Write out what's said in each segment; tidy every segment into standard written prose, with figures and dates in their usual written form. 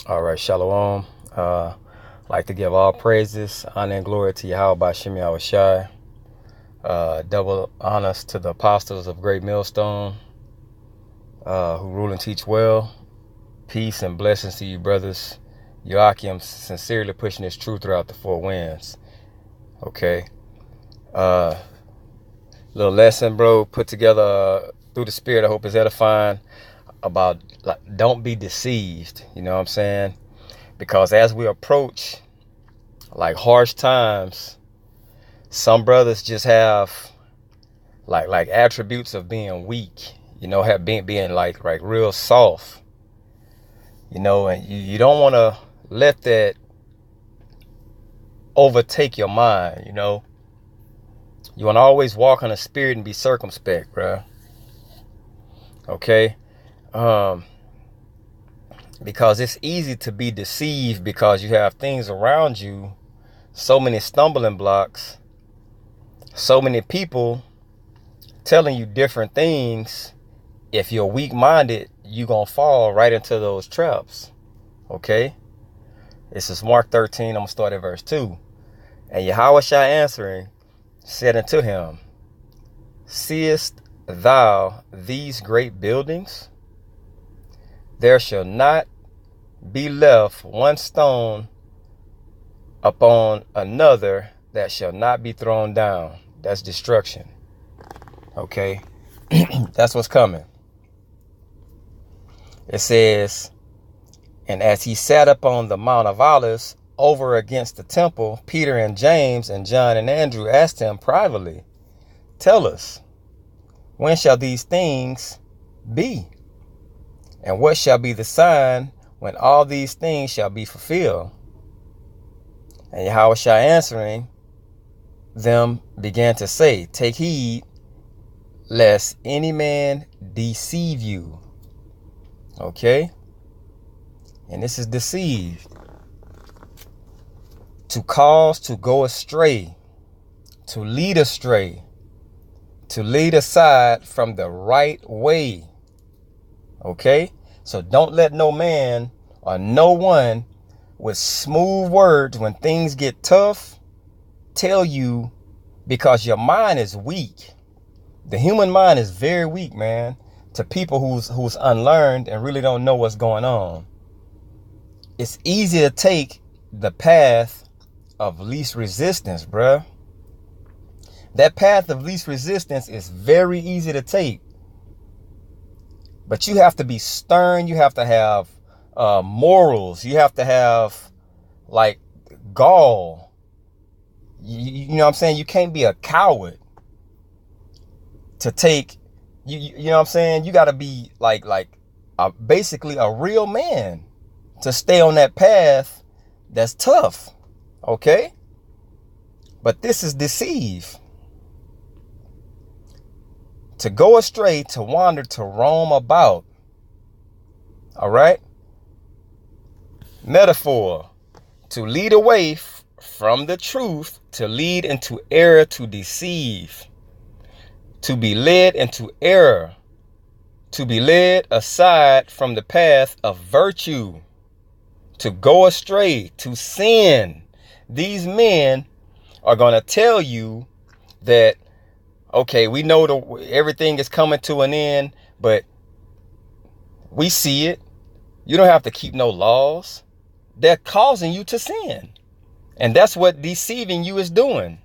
All right, Shalom. Like to give all praises, honor, and glory to Yahweh Bashim Yahushai. Double honors to the apostles of Great Millstone, who rule and teach well. Peace and blessings to you, brothers. Joachim sincerely pushing this truth throughout the four winds. Okay. Little lesson, bro, put together through the Spirit. I hope it's edifying about don't be deceived. You know what I'm saying? Because as we approach harsh times, some brothers just have like attributes of being weak, have being like real soft, and you don't want to let that overtake your mind. You want to always walk on the Spirit and be circumspect, bro. Okay. Because it's easy to be deceived because you have things around you, so many stumbling blocks, so many people telling you different things. If you're weak-minded, you're going to fall right into those traps. Okay? This is Mark 13. I'm going to start at verse 2. And Yahushua answering said unto him, Seest thou these great buildings? There shall not be left one stone upon another that shall not be thrown down. That's destruction. Okay? That's what's coming. It says, and as he sat upon the Mount of Olives over against the temple, Peter and James and John and Andrew asked him privately, Tell us, when shall these things be? And what shall be the sign when all these things shall be fulfilled? And Yahushua answering them began to say, Take heed, lest any man deceive you. Okay? And this is deceived. To cause to go astray, to lead astray, to lead aside from the right way. Okay? So don't let no man or no one with smooth words when things get tough tell you, because your mind is weak. The human mind is very weak, man, to people who's unlearned and really don't know what's going on. It's easy to take the path of least resistance, bruh. That path of least resistance is very easy to take. But you have to be stern. You have to have morals. You have to have gall. You know what I'm saying? You can't be a coward to take. You know what I'm saying? You got to be basically a real man to stay on that path that's tough. Okay? But this is deceive. To go astray, to wander, to roam about. All right? Metaphor. To lead away from the truth, to lead into error, to deceive. To be led into error. To be led aside from the path of virtue. To go astray, to sin. These men are going to tell you that, okay, we know everything is coming to an end, but we see it. You don't have to keep no laws. They're causing you to sin. And that's what deceiving you is doing.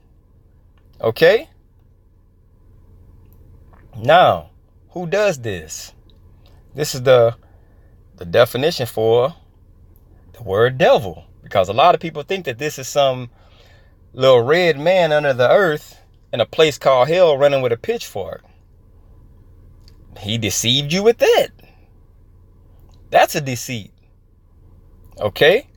Okay? Now, who does this? This is the definition for the word devil. Because a lot of people think that this is some little red man under the earth in a place called hell running with a pitchfork. He deceived you with that. That's a deceit. Okay?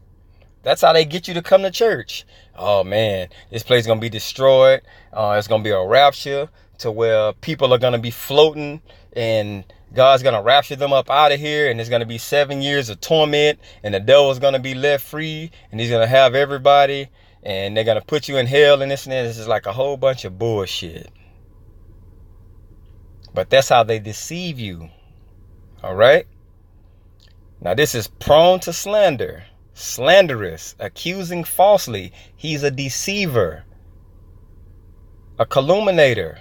That's how they get you to come to church. Oh man, this place is going to be destroyed. It's going to be a rapture to where people are going to be floating and God's going to rapture them up out of here. And there's going to be 7 years of torment and the devil's going to be left free and he's going to have everybody and they're going to put you in hell and this and that. This is like a whole bunch of bullshit. But that's how they deceive you. All right. Now this is prone to slander, slanderous, accusing falsely. He's a deceiver, a calumniator,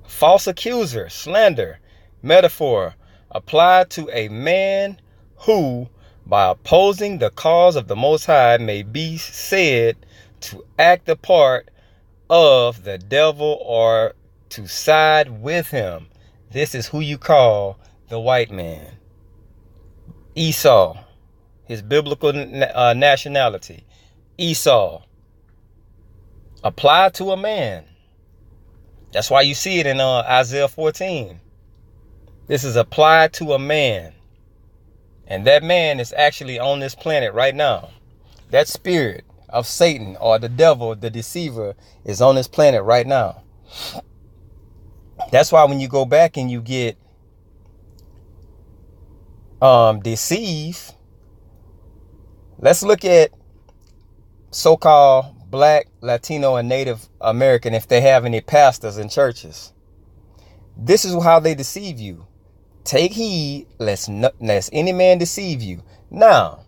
false accuser, slander, metaphor applied to a man who, by opposing the cause of the Most High, may be said to act the part of the devil or to side with him. This is who you call the white man. Esau, his biblical nationality. Esau, applied to a man. That's why you see it in Isaiah 14. This is applied to a man. And that man is actually on this planet right now. That spirit of Satan or the devil, the deceiver, is on this planet right now. That's why when you go back and you get deceived, let's look at so-called Black, Latino, and Native American, if they have any pastors in churches. This is how they deceive you. Take heed lest any man deceive you. Now,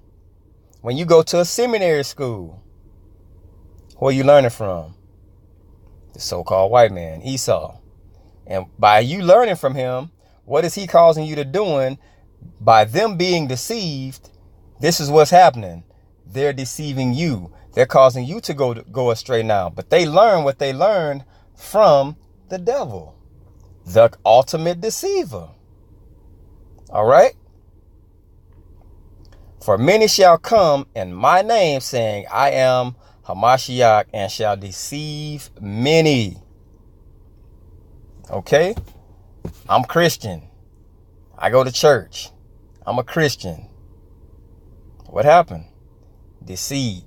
when you go to a seminary school, who are you learning from? The so-called white man, Esau. And by you learning from him, what is he causing you to doing? By them being deceived, this is what's happening. They're deceiving you. They're causing you to go astray now. But they learn what they learned from the devil, the ultimate deceiver. All right? For many shall come in my name, saying, I am Hamashiach, and shall deceive many. Okay? I'm Christian. I go to church. I'm a Christian. What happened? Deceit.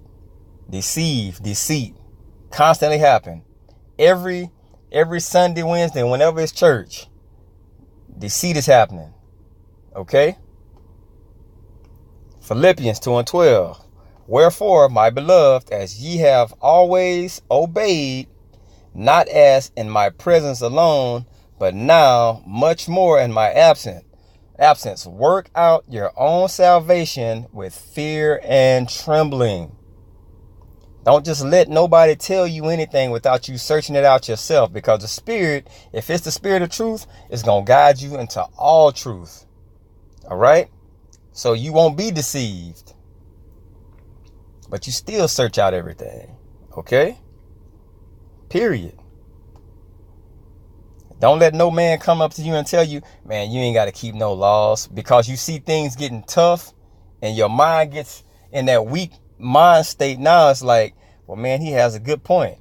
Constantly happen. Every Sunday, Wednesday, whenever it's church, deceit is happening. Okay? Philippians 2:12. Wherefore, my beloved, as ye have always obeyed, not as in my presence alone, but now much more in my absence, work out your own salvation with fear and trembling. Don't just let nobody tell you anything without you searching it out yourself, because the Spirit, if it's the Spirit of truth, is going to guide you into all truth. All right? So you won't be deceived. But you still search out everything. Okay? Period. Don't let no man come up to you and tell you, man, you ain't got to keep no laws, because you see things getting tough and your mind gets in that weak mind state. Now it's like, well, man, he has a good point.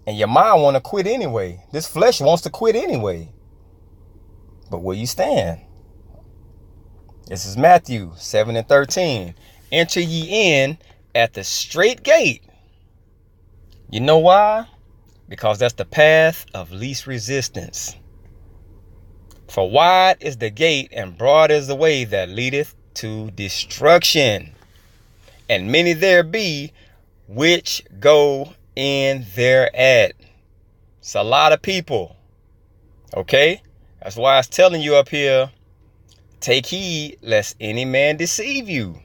And your mind want to quit anyway. This flesh wants to quit anyway. But where you stand? This is Matthew 7:13. Enter ye in at the straight gate. You know why? Because that's the path of least resistance. For wide is the gate and broad is the way that leadeth to destruction, and many there be which go in thereat. It's a lot of people. Okay? That's why I was telling you up here, take heed lest any man deceive you.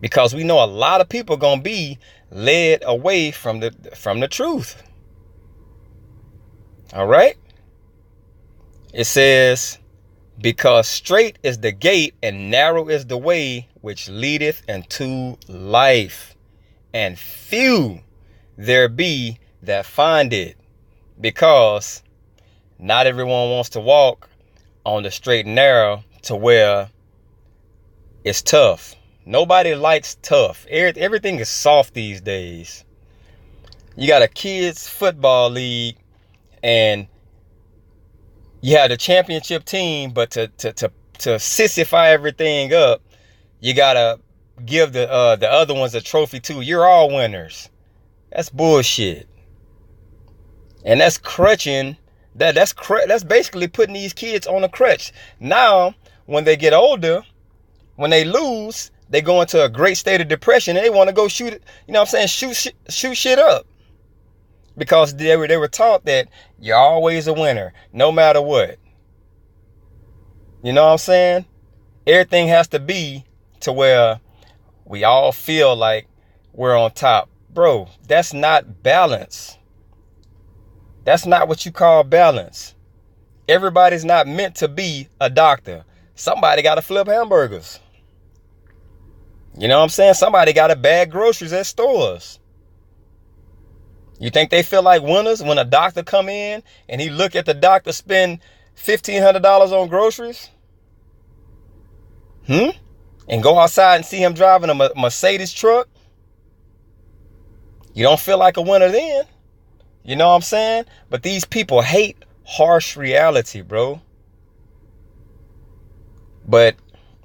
Because we know a lot of people going to be led away from the truth. All right? It says, because straight is the gate and narrow is the way which leadeth into life, and few there be that find it. Because not everyone wants to walk on the straight and narrow to where it's tough. Nobody likes tough. Everything is soft these days. You got a kids football league and you have the championship team, but to sissify everything up, you gotta give the other ones a trophy too. You're all winners. That's bullshit. And that's crutching. That's basically putting these kids on a crutch. Now, when they get older, when they lose, they go into a great state of depression and they want to go shoot it. You know what I'm saying? Shoot shit up. Because they were taught that you're always a winner, no matter what. You know what I'm saying? Everything has to be to where we all feel like we're on top. Bro, that's not balance. That's not what you call balance. Everybody's not meant to be a doctor. Somebody got to flip hamburgers. You know what I'm saying? Somebody got to bag groceries at stores. You think they feel like winners when a doctor come in and he look at the doctor spend $1,500 on groceries? And go outside and see him driving a Mercedes truck? You don't feel like a winner then. You know what I'm saying? But these people hate harsh reality, bro. But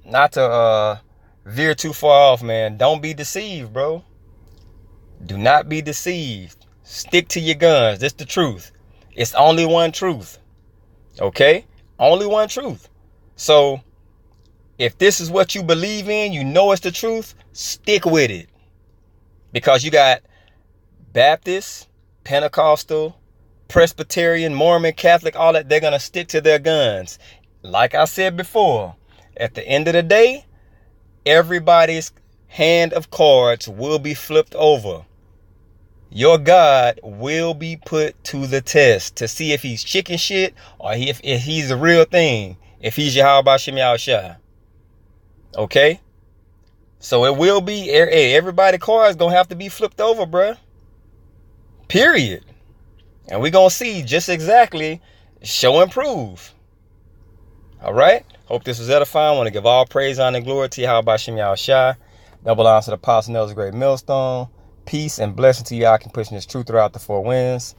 not to veer too far off, man. Don't be deceived, bro. Do not be deceived. Stick to your guns. This the truth. It's only one truth. Okay? Only one truth. So if this is what you believe in, you know it's the truth, stick with it. Because you got Baptist, Pentecostal, Presbyterian, Mormon, Catholic, all that, they're going to stick to their guns. Like I said before, at the end of the day, everybody's hand of cards will be flipped over. Your God will be put to the test to see if he's chicken shit or if he's the real thing. If he's Yahweh Shem Yahushua. Okay? So it will be, everybody's cards going to have to be flipped over, bruh. Period. And we're going to see just exactly show and prove. All right? Hope this was edifying. I want to give all praise, honor, and glory to Yahweh Shem Yahushua. Double honor to the Apostle Nels, great millstone. Peace and blessing to you. I can push this truth throughout the four winds.